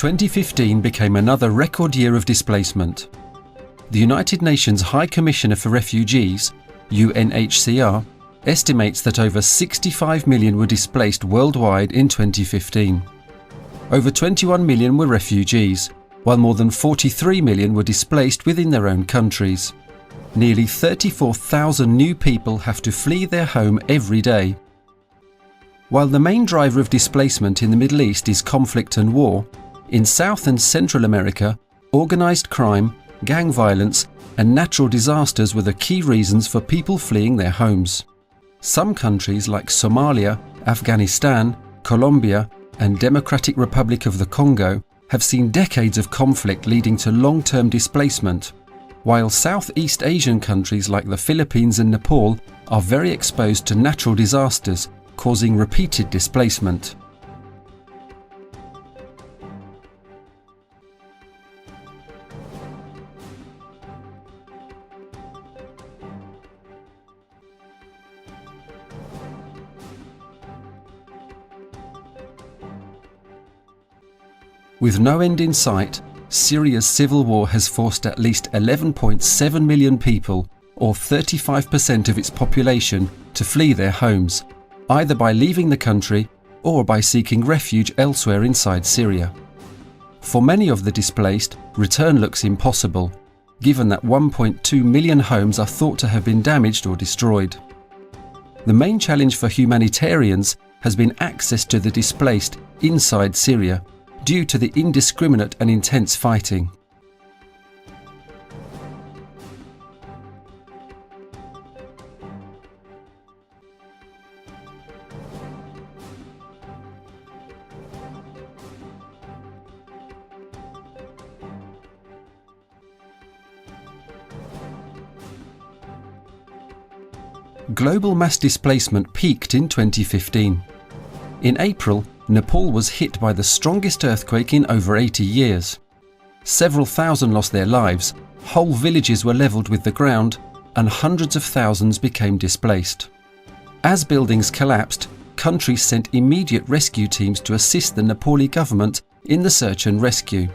2015 became another record year of displacement. The United Nations High Commissioner for Refugees, UNHCR, estimates that over 65 million were displaced worldwide in 2015. Over 21 million were refugees, while more than 43 million were displaced within their own countries. Nearly 34,000 new people have to flee their home every day. While the main driver of displacement in the Middle East is conflict and war, in South and Central America, organised crime, gang violence and natural disasters were the key reasons for people fleeing their homes. Some countries like Somalia, Afghanistan, Colombia and Democratic Republic of the Congo have seen decades of conflict leading to long-term displacement, while Southeast Asian countries like the Philippines and Nepal are very exposed to natural disasters, causing repeated displacement. With no end in sight, Syria's civil war has forced at least 11.7 million people, or 35% of its population, to flee their homes, either by leaving the country or by seeking refuge elsewhere inside Syria. For many of the displaced, return looks impossible, given that 1.2 million homes are thought to have been damaged or destroyed. The main challenge for humanitarians has been access to the displaced inside Syria, due to the indiscriminate and intense fighting. Global mass displacement peaked in 2015. In April, Nepal was hit by the strongest earthquake in over 80 years. Several thousand lost their lives, whole villages were levelled with the ground, and hundreds of thousands became displaced. As buildings collapsed, countries sent immediate rescue teams to assist the Nepali government in the search and rescue.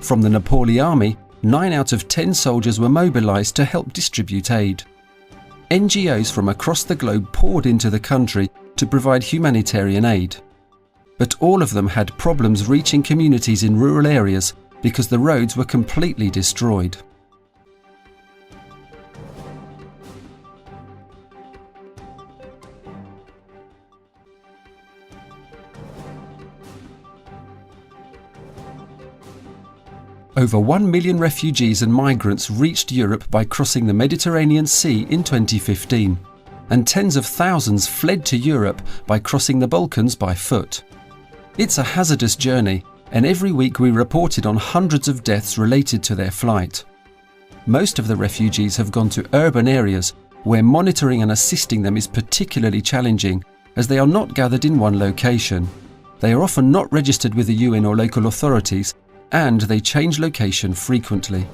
From the Nepali army, 9 out of 10 soldiers were mobilised to help distribute aid. NGOs from across the globe poured into the country to provide humanitarian aid. But all of them had problems reaching communities in rural areas because the roads were completely destroyed. Over 1 million refugees and migrants reached Europe by crossing the Mediterranean Sea in 2015, and tens of thousands fled to Europe by crossing the Balkans by foot. It's a hazardous journey, and every week we reported on hundreds of deaths related to their flight. Most of the refugees have gone to urban areas where monitoring and assisting them is particularly challenging, as they are not gathered in one location. They are often not registered with the UN or local authorities, and they change location frequently.